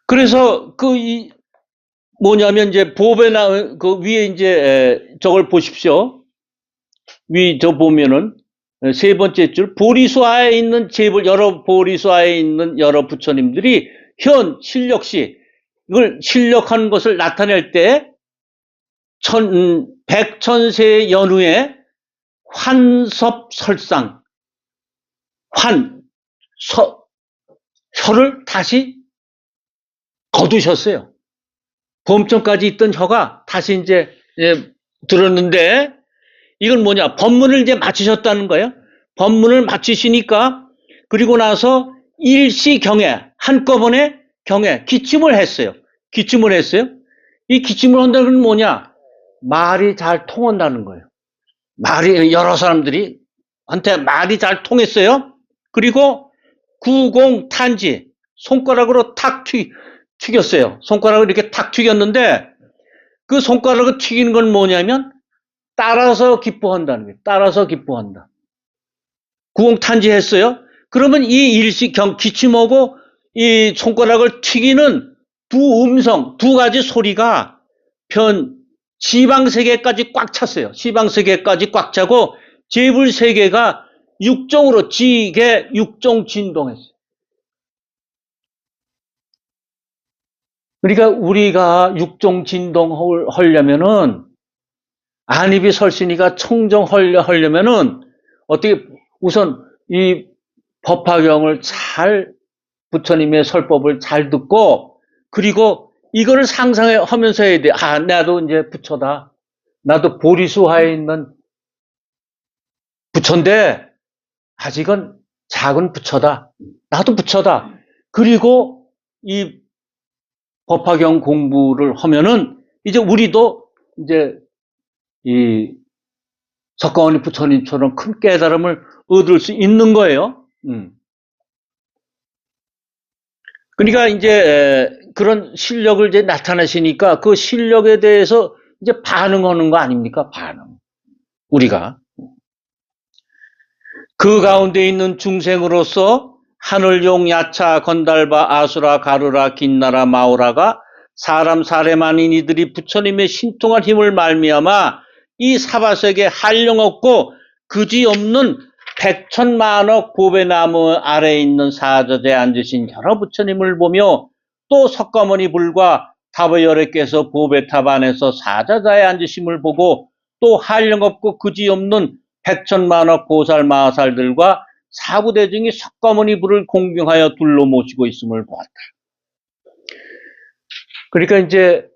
그래서 뭐냐면 이제 보배 그 위에 이제 저걸 보십시오. 저 보면은 세 번째 줄 보리수하에 있는 보리수하에 있는 여러 부처님들이 현 실력시 이걸 실력한 것을 나타낼 때 백천세 연후에 환섭설상 혀를 다시 거두셨어요. 범천까지 있던 혀가 다시 이제 들었는데 이건 뭐냐? 법문을 이제 마치셨다는 거예요. 법문을 마치시니까 그리고 나서 일시경에 한꺼번에 기침을 했어요. 이 기침을 한다는 건 뭐냐? 말이 잘 통한다는 거예요. 여러 사람들이 한테 말이 잘 통했어요. 그리고 구공탄지 손가락으로 탁 튀겼어요. 손가락을 이렇게 탁 튀겼는데 그 손가락을 튀기는 건 뭐냐면 따라서 기뻐한다는 거예요. 따라서 기뻐한다. 구공탄지 했어요. 그러면 이 기침하고 이 손가락을 튀기는 두 가지 소리가 지방세계까지 꽉 찼어요. 지방세계까지 꽉 차고 재불세계가 육종으로 지계 육종 진동했어요. 그러니까 우리가 육종 진동을 하려면은 안입이 설신이가 청정하려면은 어떻게 우선 이 법화경을 부처님의 설법을 잘 듣고 그리고 이거를 상상하면서 해야 돼. 나도 이제 부처다. 나도 보리수하에 있는 부처인데 아직은 작은 부처다. 나도 부처다. 그리고 이 법화경 공부를 하면은 이제 우리도 이제 이 석가모니 부처님처럼 큰 깨달음을 얻을 수 있는 거예요. 그러니까 이제 그런 실력을 이제 나타내시니까 그 실력에 대해서 이제 반응하는 거 아닙니까? 우리가 그 가운데 있는 중생으로서 하늘용, 야차, 건달바, 아수라, 가르라, 긴나라, 마오라가 사람 사례만인 이들이 부처님의 신통한 힘을 말미암아 이 사바세계 한량없고 그지없는 백천만억 보배나무 아래에 있는 사자재에 앉으신 여러 부처님을 보며 또 석가모니 불과 다보열애께서 보배탑 안에서 사자자에 앉으심을 보고 또 한량없고 그지없는 백천만억 보살 마하살들과 사부대중이 석가모니 불을 공경하여 둘러 모시고 있음을 보았다. 그러니까 이제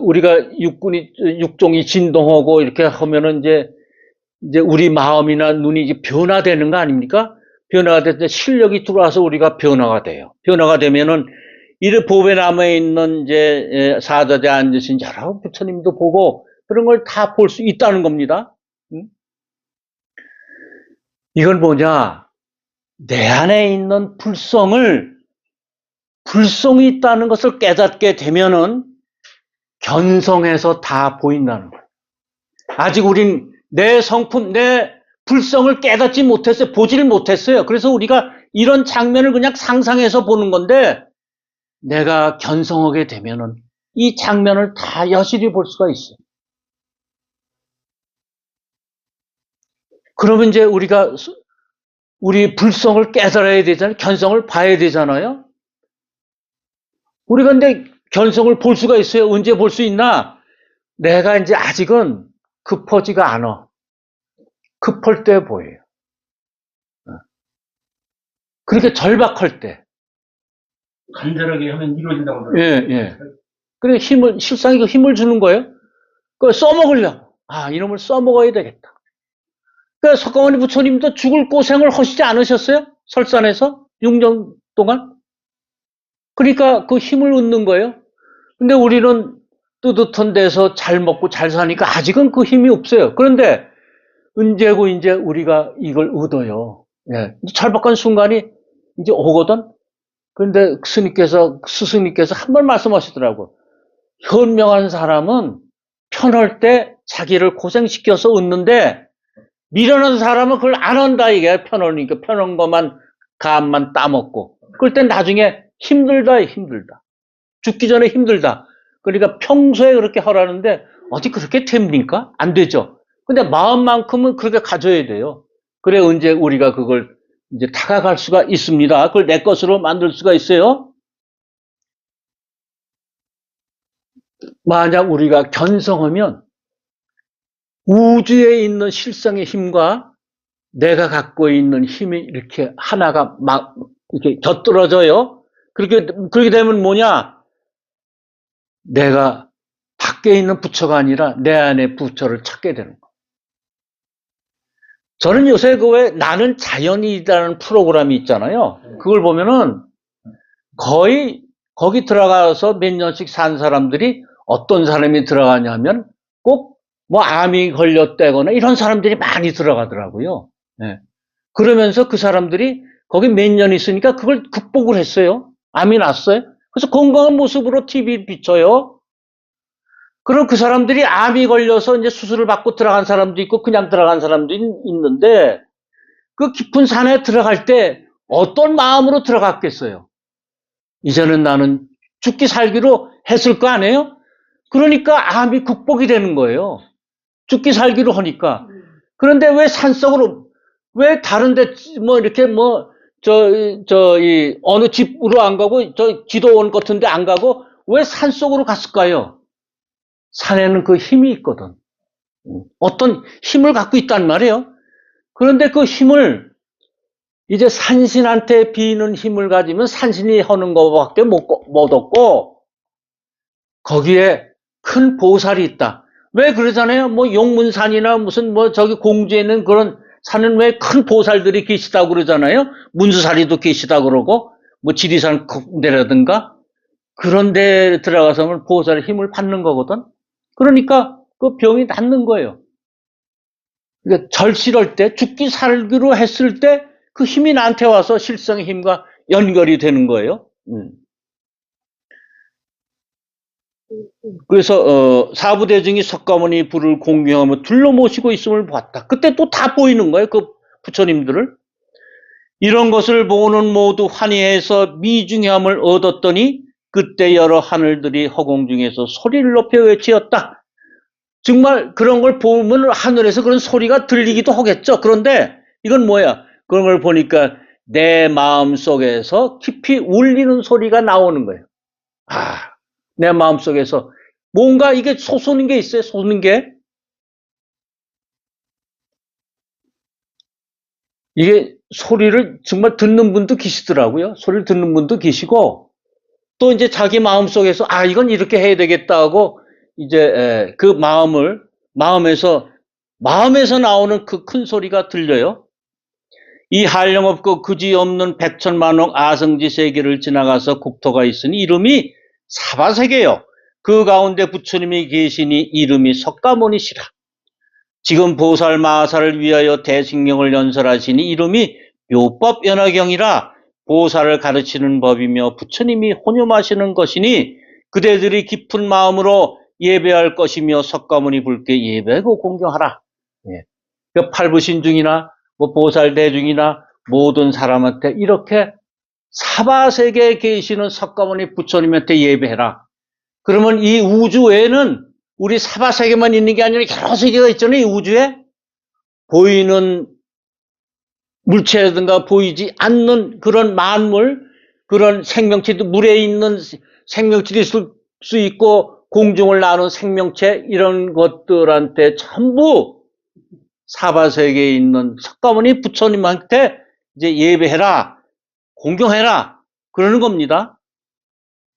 우리가 육종이 진동하고 이렇게 하면은 이제 우리 마음이나 눈이 이제 변화되는 거 아닙니까? 변화가 될 때 실력이 들어와서 우리가 변화가 돼요. 변화가 되면은 이래 보배나무에 있는 이제 사자재 앉으신 여러 부처님도 보고 그런 걸 다 볼 수 있다는 겁니다. 이건 뭐냐? 내 안에 있는 불성이 있다는 것을 깨닫게 되면은 견성해서 다 보인다는 거예요. 아직 우린 내 성품, 내 불성을 깨닫지 못했어요. 보지를 못했어요. 그래서 우리가 이런 장면을 그냥 상상해서 보는 건데 내가 견성하게 되면은 이 장면을 다 여실히 볼 수가 있어요. 그러면 이제 우리 불성을 깨달아야 되잖아요. 견성을 봐야 되잖아요. 우리가 근데 견성을 볼 수가 있어요. 언제 볼 수 있나? 내가 이제 아직은 급하지가 않아. 급할 때 보여요. 그렇게 절박할 때. 간절하게 하면 이루어진다고 그러죠. 예. 그래, 실상이 힘을 주는 거예요. 그걸 써먹으려고. 이놈을 써먹어야 되겠다. 그러니까 석가모니 부처님도 죽을 고생을 하시지 않으셨어요? 설산에서 6년 동안? 그러니까 그 힘을 얻는 거예요. 근데 우리는 뜨뜻한 데서 잘 먹고 잘 사니까 아직은 그 힘이 없어요. 그런데 언제고 이제 우리가 이걸 얻어요. 예. 절박한 순간이 이제 오거든? 그런데 스승님께서 한 번 말씀하시더라고요. 현명한 사람은 편할 때 자기를 고생시켜서 얻는데 미련한 사람은 그걸 안 한다 이게 편하니까 편한 것만 감만 따먹고 그럴 땐 나중에 힘들다, 힘들다. 죽기 전에 힘들다. 그러니까 평소에 그렇게 하라는데 어디 그렇게 됩니까? 안 되죠. 근데 마음만큼은 그렇게 가져야 돼요. 그래 언제 우리가 그걸 이제 다가갈 수가 있습니다. 그걸 내 것으로 만들 수가 있어요. 만약 우리가 견성하면 우주에 있는 실성의 힘과 내가 갖고 있는 힘이 이렇게 하나가 막 이렇게 곁들어져요. 그렇게 되면 뭐냐? 내가 밖에 있는 부처가 아니라 내 안에 부처를 찾게 되는 거예요. 저는 요새 그 왜 나는 자연이라는 프로그램이 있잖아요. 그걸 보면은 거의 거기 들어가서 몇 년씩 산 사람들이 어떤 사람이 들어가냐면 꼭 뭐 암이 걸렸다거나 이런 사람들이 많이 들어가더라고요. 네. 그러면서 그 사람들이 거기 몇 년 있으니까 그걸 극복을 했어요. 암이 났어요. 그래서 건강한 모습으로 TV에 비춰요. 그럼 그 사람들이 암이 걸려서 이제 수술을 받고 들어간 사람도 있고 그냥 들어간 사람도 있는데 그 깊은 산에 들어갈 때 어떤 마음으로 들어갔겠어요? 이제는 나는 죽기 살기로 했을 거 아니에요? 그러니까 암이 극복이 되는 거예요. 죽기 살기로 하니까. 그런데 왜 산속으로, 왜 다른데 뭐 이렇게 뭐, 어느 집으로 안 가고, 기도원 같은 데 안 가고, 왜 산속으로 갔을까요? 산에는 그 힘이 있거든. 어떤 힘을 갖고 있단 말이에요. 그런데 그 힘을 이제 산신한테 비는 힘을 가지면 산신이 하는 것밖에 못 얻고, 거기에 큰 보살이 있다. 왜 그러잖아요? 뭐 용문산이나 무슨 뭐 저기 공주에 있는 그런 산은 왜 큰 보살들이 계시다고 그러잖아요? 문수사리도 계시다고 그러고, 뭐 지리산 내라든가 그런 데 들어가서 보살의 힘을 받는 거거든. 그러니까 그 병이 낫는 거예요. 그러니까 절실할 때, 죽기 살기로 했을 때 그 힘이 나한테 와서 실성의 힘과 연결이 되는 거예요. 그래서 사부대중이 석가모니 불을 공경하며 둘러모시고 있음을 보았다. 그때 또 다 보이는 거예요. 그 부처님들을. 이런 것을 보고는 모두 환희해서 미중함을 얻었더니 그때 여러 하늘들이 허공 중에서 소리를 높여 외치었다. 정말 그런 걸 보면 하늘에서 그런 소리가 들리기도 하겠죠. 그런데 이건 뭐야? 그런 걸 보니까 내 마음 속에서 깊이 울리는 소리가 나오는 거예요. 내 마음속에서 뭔가 이게 솟는 게 있어요. 솟는 게. 이게 소리를 정말 듣는 분도 계시더라고요. 소리를 듣는 분도 계시고 또 이제 자기 마음속에서 이건 이렇게 해야 되겠다 하고 이제 그 마음에서 나오는 그 큰 소리가 들려요. 이 한량없고 그지없는 백천만억 아성지 세계를 지나가서 국토가 있으니 이름이 사바세계요. 그 가운데 부처님이 계시니 이름이 석가모니시라. 지금 보살 마하사를 위하여 대승경을 연설하시니 이름이 묘법연화경이라 보살을 가르치는 법이며 부처님이 혼용하시는 것이니 그대들이 깊은 마음으로 예배할 것이며 석가모니 불께 예배하고 공경하라. 그 팔부신중이나 뭐 보살 대중이나 모든 사람한테 이렇게 사바세계에 계시는 석가모니 부처님한테 예배해라. 그러면 이 우주 외에는 우리 사바세계만 있는 게 아니라 여러 세계가 있잖아요. 이 우주에 보이는 물체라든가 보이지 않는 그런 만물, 그런 생명체도 물에 있는 생명체도 있을 수 있고 공중을 나는 생명체 이런 것들한테 전부 사바세계에 있는 석가모니 부처님한테 이제 예배해라, 공경해라 그러는 겁니다.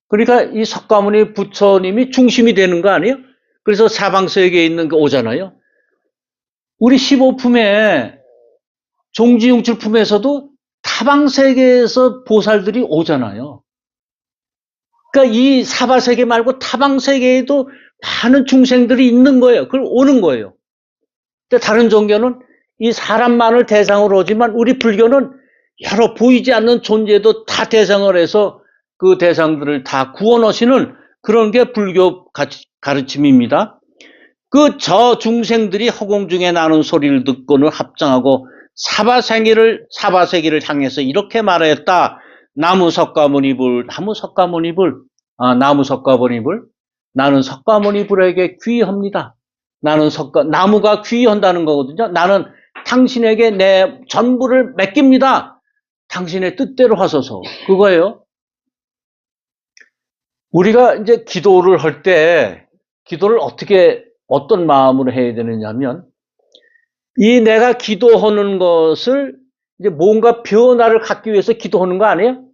그러니까 이 석가모니 부처님이 중심이 되는 거 아니에요? 그래서 사방세계에 있는 거 오잖아요. 우리 15품에 종지용출품에서도 타방세계에서 보살들이 오잖아요. 그러니까 이 사바세계 말고 타방세계에도 많은 중생들이 있는 거예요. 그걸 오는 거예요. 근데 다른 종교는 이 사람만을 대상으로 오지만 우리 불교는 여러 보이지 않는 존재도 다 대상을 해서 그 대상들을 다 구원하시는 그런 게 불교 가르침입니다. 그 저 중생들이 허공 중에 나는 소리를 듣고는 합장하고 사바세계를 향해서 이렇게 말하였다. 나무 석가모니불, 나무 석가모니불, 나는 석가모니불에게 귀의합니다. 나무가 귀의한다는 거거든요. 나는 당신에게 내 전부를 맡깁니다. 당신의 뜻대로 하소서. 그거예요. 우리가 이제 기도를 할 때, 기도를 어떤 마음으로 해야 되느냐면, 이 내가 기도하는 것을 이제 뭔가 변화를 갖기 위해서 기도하는 거 아니에요?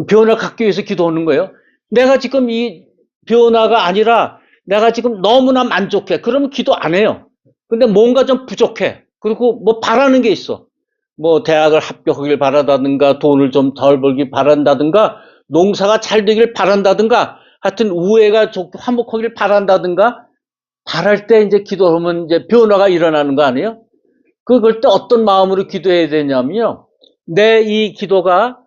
변화를 갖기 위해서 기도하는 거예요. 내가 지금 이 변화가 아니라 내가 지금 너무나 만족해. 그러면 기도 안 해요. 근데 뭔가 좀 부족해. 그리고 뭐 바라는 게 있어. 뭐 대학을 합격하길 바란다든가 돈을 좀 덜 벌길 바란다든가 농사가 잘 되길 바란다든가 하여튼 우애가 좋고 화목하길 바란다든가 바랄 때 이제 기도하면 이제 변화가 일어나는 거 아니에요? 그럴 때 어떤 마음으로 기도해야 되냐면요. 내 이 기도가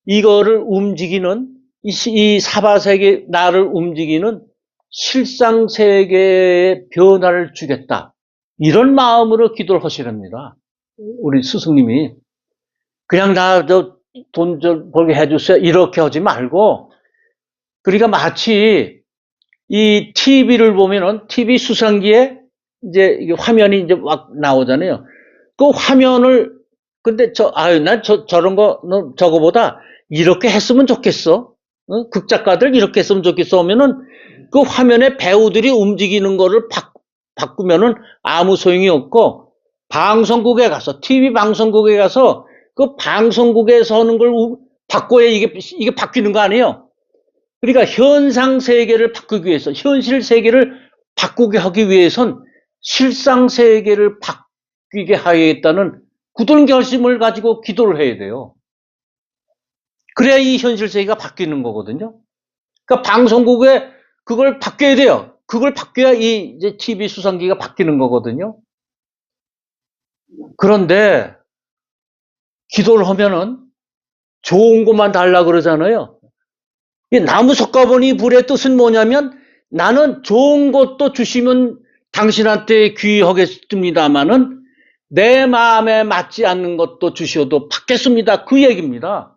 이거를 움직이는 이 사바세계 나를 움직이는 실상세계의 변화를 주겠다. 이런 마음으로 기도를 하시랍니다. 우리 스승님이. 그냥 나 돈 좀 벌게 해주세요. 이렇게 하지 말고. 그러니까 마치 이 TV를 보면은 TV 수상기에 이제 이게 화면이 이제 막 나오잖아요. 그 화면을 근데 난 저런 거는 저거보다 이렇게 했으면 좋겠어. 극작가들 이렇게 했으면 좋겠어 하면은 그 화면에 배우들이 움직이는 거를 바꾸면은 아무 소용이 없고 방송국에 가서 TV 방송국에 가서 그 방송국에서 하는 걸 바꿔야 이게 바뀌는 거 아니에요? 그러니까 현상 세계를 바꾸기 위해서 현실 세계를 바꾸게 하기 위해선 실상 세계를 바뀌게 하겠다는 굳은 결심을 가지고 기도를 해야 돼요. 그래야 이 현실 세계가 바뀌는 거거든요. 그러니까 방송국에 그걸 바뀌어야 돼요. 그걸 바뀌어야 이제 TV 수상기가 바뀌는 거거든요. 그런데 기도를 하면은 좋은 것만 달라 그러잖아요. 이 나무 석가모니 불의 뜻은 뭐냐면 나는 좋은 것도 주시면 당신한테 귀하겠습니다마는 내 마음에 맞지 않는 것도 주셔도 받겠습니다. 그 얘기입니다.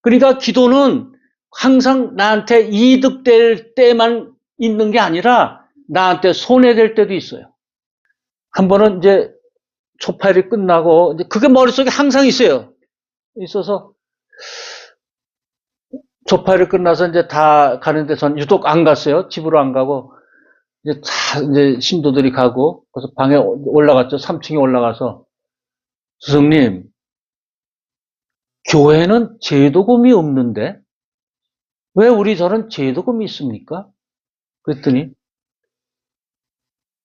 그러니까 기도는 항상 나한테 이득될 때만 있는 게 아니라 나한테 손해될 때도 있어요. 한 번은 이제 초파일이 끝나고 이제 그게 머릿속에 항상 있어요. 있어서 초파일이 끝나서 이제 다 가는데 전 유독 안 갔어요. 집으로 안 가고 이제 신도들이 가고 그래서 방에 올라갔죠. 3층에 올라가서 스승님 교회는 제도금이 없는데 왜 우리 절은 제도금이 있습니까? 그랬더니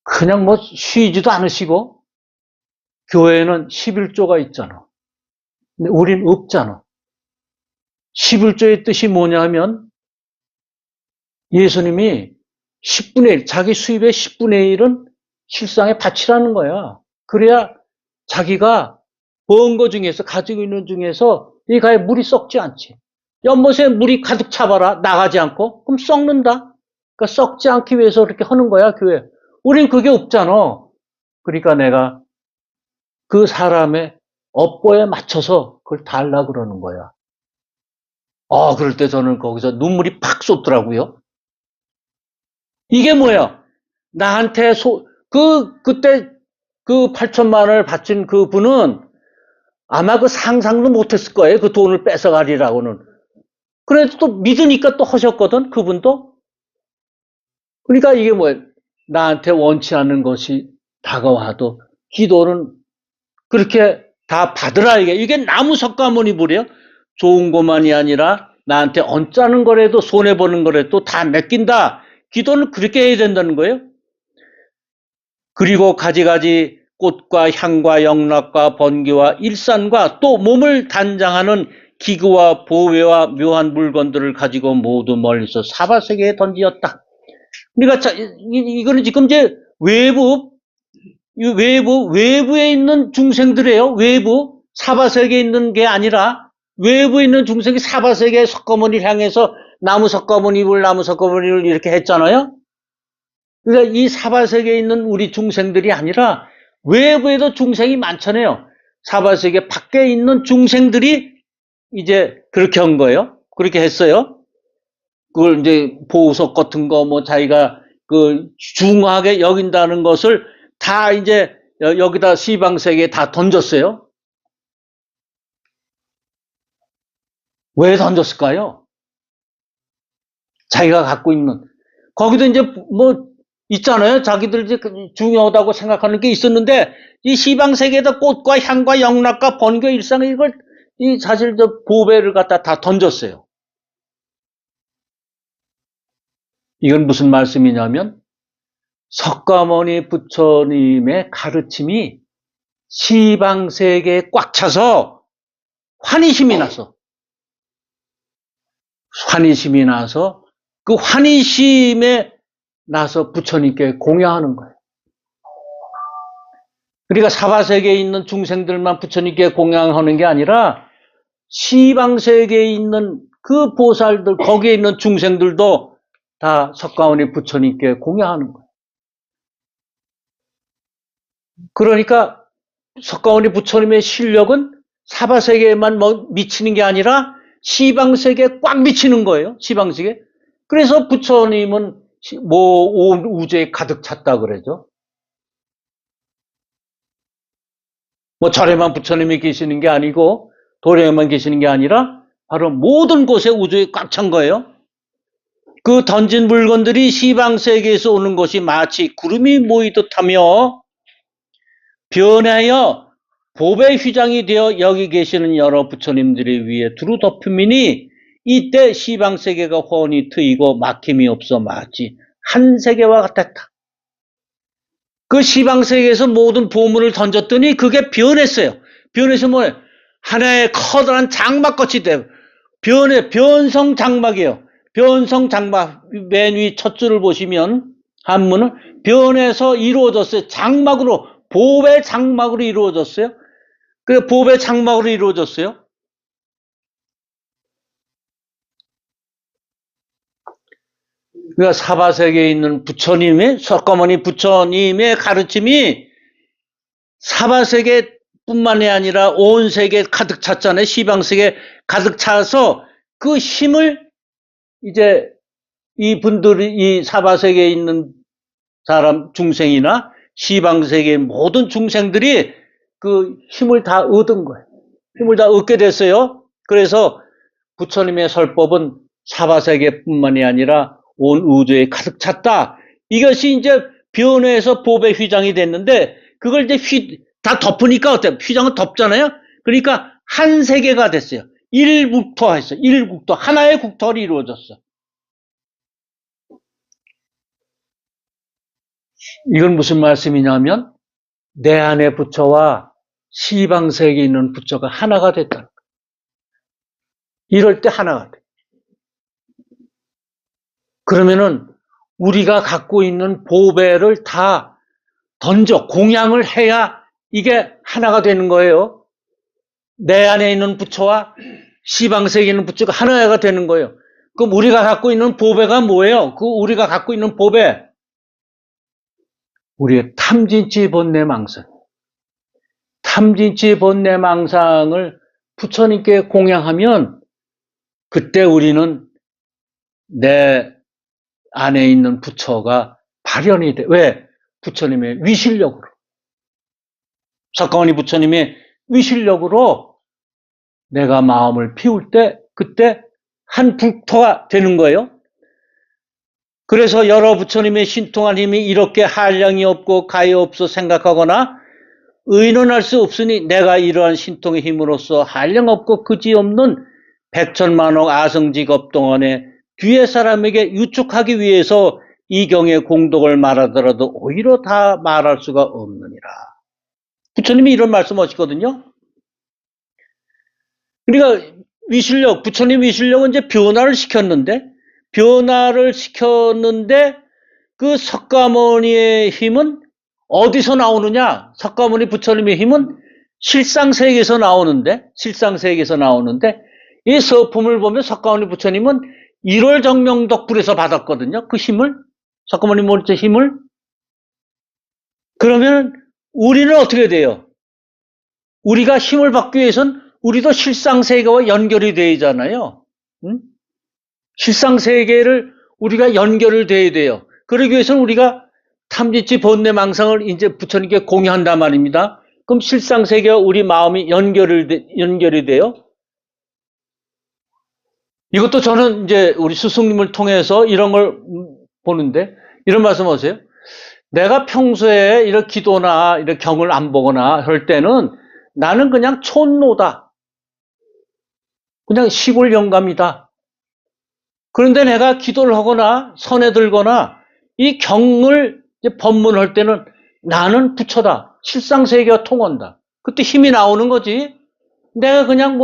그냥 뭐 쉬지도 않으시고 교회에는 11조가 있잖아. 근데 우린 없잖아. 11조의 뜻이 뭐냐 하면 예수님이 10분의 1, 자기 수입의 10분의 1은 실상에 바치라는 거야. 그래야 자기가 번 거 중에서 가지고 있는 중에서 이 가에 물이 썩지 않지. 연못에 물이 가득 차봐라. 나가지 않고. 그럼 썩는다. 그러니까 썩지 않기 위해서 그렇게 하는 거야, 교회. 우린 그게 없잖아. 그러니까 내가 그 사람의 업보에 맞춰서 그걸 달라 그러는 거야. 그럴 때 저는 거기서 눈물이 팍 쏟더라고요. 이게 뭐야? 나한테 그때 그 8천만 원을 바친 그 분은 아마 그 상상도 못했을 거예요. 그 돈을 뺏어가리라고는. 그래도 또 믿으니까 또 하셨거든, 그분도. 그러니까 이게 뭐예요? 나한테 원치 않는 것이 다가와도 기도는 그렇게 다 받으라 이게 나무 석가모니 불이에요. 좋은 것만이 아니라 나한테 언짢은 거라도 손해보는 거라도 다 맡긴다. 기도는 그렇게 해야 된다는 거예요. 그리고 가지가지 꽃과 향과 영락과 번개와 일산과 또 몸을 단장하는 기구와 보배와 묘한 물건들을 가지고 모두 멀리서 사바세계에 던지었다. 그러니까 이거는 지금 이제 외부에 있는 중생들이에요. 외부 사바세계에 있는 게 아니라 외부에 있는 중생이 사바세계의 석가모니를 향해서 나무 석가모니불 이렇게 했잖아요. 그러니까 이 사바세계에 있는 우리 중생들이 아니라 외부에도 중생이 많잖아요. 사바세계 밖에 있는 중생들이 이제 그렇게 한 거예요. 그렇게 했어요. 그걸 이제 보석 같은 거 뭐 자기가 그 중하게 여긴다는 것을 다 이제 여기다 시방세계에 다 던졌어요. 왜 던졌을까요? 자기가 갖고 있는 거기도 이제 뭐 있잖아요. 자기들 이제 중요하다고 생각하는 게 있었는데 이 시방세계에다 꽃과 향과 영락과 번개 일상 이걸 이 사실 저 보배를 갖다 다 던졌어요. 이건 무슨 말씀이냐면 석가모니 부처님의 가르침이 시방세계에 꽉 차서 환희심이 나서 그 환희심에 나서 부처님께 공양하는 거예요. 그러니까 사바세계에 있는 중생들만 부처님께 공양하는 게 아니라 시방세계에 있는 그 보살들, 거기에 있는 중생들도 다 석가모니 부처님께 공양하는 거예요. 그러니까 석가모니 부처님의 실력은 사바세계에만 미치는 게 아니라 시방세계에 꽉 미치는 거예요. 시방세계. 그래서 부처님은 온 우주에 가득 찼다 그러죠. 뭐 절에만 부처님이 계시는 게 아니고 도량에만 계시는 게 아니라 바로 모든 곳에 우주에 꽉 찬 거예요. 그 던진 물건들이 시방세계에서 오는 것이 마치 구름이 모이듯 하며 변하여 보배 휘장이 되어 여기 계시는 여러 부처님들이 위에 두루 덮음이니 이때 시방세계가 훤히 트이고 막힘이 없어 마치 한 세계와 같았다. 그 시방세계에서 모든 보물을 던졌더니 그게 변했어요. 변해서 뭐예요? 하나의 커다란 장막같이 돼요. 변성 장막이에요. 변성 장막 맨 위 첫 줄을 보시면 한문은 변해서 이루어졌어요. 장막으로 보배 장막으로 이루어졌어요. 그 보배 장막으로 이루어졌어요. 그러니까 사바세계에 있는 부처님의 석가모니 부처님의 가르침이 사바세계뿐만이 아니라 온 세계에 가득 찼잖아요. 시방세계에 가득 차서 그 힘을 이제 이분들이 이 사바세계에 있는 사람 중생이나 시방세계의 모든 중생들이 그 힘을 다 얻은 거예요. 힘을 다 얻게 됐어요. 그래서 부처님의 설법은 사바세계뿐만이 아니라 온 우주에 가득 찼다. 이것이 이제 변해서 보배 휘장이 됐는데 그걸 이제 다 덮으니까 어때요? 휘장은 덮잖아요. 그러니까 한 세계가 됐어요. 일국토화했어요. 일국토 하나의 국토가 이루어졌어. 이건 무슨 말씀이냐면 내 안의 부처와 시방세계에 있는 부처가 하나가 됐다는 거예요. 이럴 때 하나가 돼. 그러면은 우리가 갖고 있는 보배를 다 던져 공양을 해야 이게 하나가 되는 거예요. 내 안에 있는 부처와 시방세계에 있는 부처가 하나가 되는 거예요. 그럼 우리가 갖고 있는 보배가 뭐예요? 그 우리가 갖고 있는 보배, 우리의 탐진치 번뇌망상. 탐진치 번뇌망상을 부처님께 공양하면 그때 우리는 내 안에 있는 부처가 발현이 돼. 왜? 부처님의 위실력으로. 석가모니 부처님의 위실력으로 내가 마음을 피울 때 그때 한 불토가 되는 거예요. 그래서 여러 부처님의 신통한 힘이 이렇게 한량이 없고 가히 없어 생각하거나 의논할 수 없으니 내가 이러한 신통의 힘으로써 한량 없고 그지없는 백천만억 아성직업 동안에 뒤에 사람에게 유축하기 위해서 이 경의 공덕을 말하더라도 오히려 다 말할 수가 없느니라. 부처님이 이런 말씀하시거든요. 그러니까 위실력, 부처님 위실력은 이제 변화를 시켰는데 그 석가모니의 힘은 어디서 나오느냐? 석가모니 부처님의 힘은 실상세계에서 나오는데 이 서품을 보면 석가모니 부처님은 1월 정명덕불에서 받았거든요. 그 힘을, 석가모니 모니처 힘을. 그러면 우리는 어떻게 돼요? 우리가 힘을 받기 위해서는 우리도 실상세계와 연결이 되어 있잖아요. 응? 실상세계를 우리가 연결을 돼야 돼요. 그러기 위해서는 우리가 탐지치 번뇌망상을 이제 부처님께 공유한단 말입니다. 그럼 실상세계와 우리 마음이 연결이 돼요. 이것도 저는 이제 우리 스승님을 통해서 이런 걸 보는데, 이런 말씀 하세요. 내가 평소에 이런 기도나 이런 경을 안 보거나 할 때는 나는 그냥 촌노다. 그냥 시골 영감이다. 그런데 내가 기도를 하거나 선에 들거나 이 경을 법문할 때는 나는 부처다. 실상세계와 통한다. 그때 힘이 나오는 거지. 내가 그냥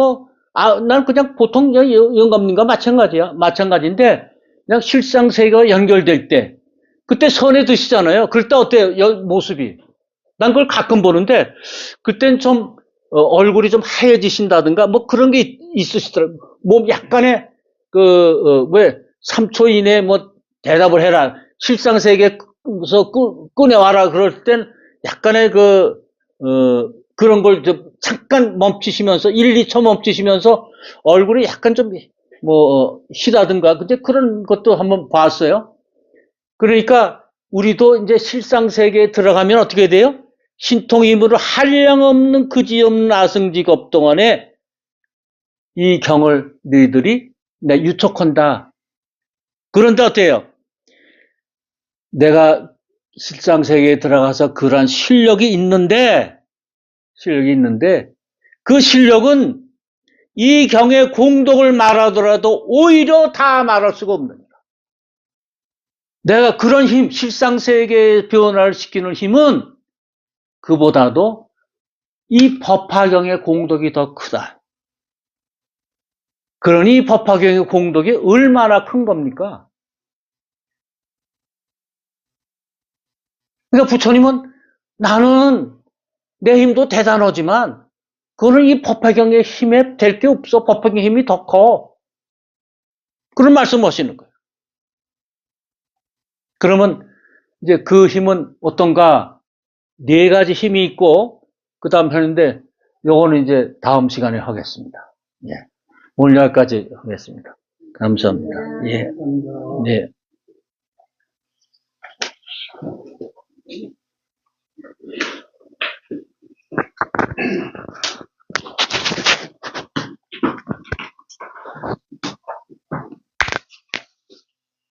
난 그냥 보통 영감님과 마찬가지야. 마찬가지인데, 그냥 실상세계와 연결될 때, 그때 선에 드시잖아요. 그럴 때 어때요? 모습이. 난 그걸 가끔 보는데, 그땐 좀, 얼굴이 좀 하얘지신다든가, 뭐 그런 게 있으시더라고요. 몸 약간의, 왜, 3초 이내에 뭐 대답을 해라. 실상세계에서 꺼내와라. 그럴 땐 약간의 그런 걸 잠깐 멈추시면서, 1, 2초 멈추시면서 얼굴이 약간 좀, 희다든가. 근데 그런 것도 한번 봤어요. 그러니까 우리도 이제 실상세계에 들어가면 어떻게 돼요? 신통힘으로 한량없는 그지없는 아승직업 동안에 이 경을 너희들이 유촉한다. 그런데 어때요? 내가 실상세계에 들어가서 그러한 실력이 있는데 그 실력은 이 경의 공덕을 말하더라도 오히려 다 말할 수가 없는. 내가 그런 힘, 실상세계의 변화를 시키는 힘은 그보다도 이 법화경의 공덕이 더 크다. 그러니 법화경의 공덕이 얼마나 큰 겁니까? 그러니까 부처님은 나는 내 힘도 대단하지만 그거는 이 법화경의 힘에 될 게 없어. 법화경의 힘이 더 커. 그런 말씀 하시는 거예요. 그러면 이제 그 힘은 어떤가? 4가지 힘이 있고 그 다음 편인데 요거는 이제 다음 시간에 하겠습니다. 예. 오늘 여기까지 하겠습니다. 감사합니다. 예. 네.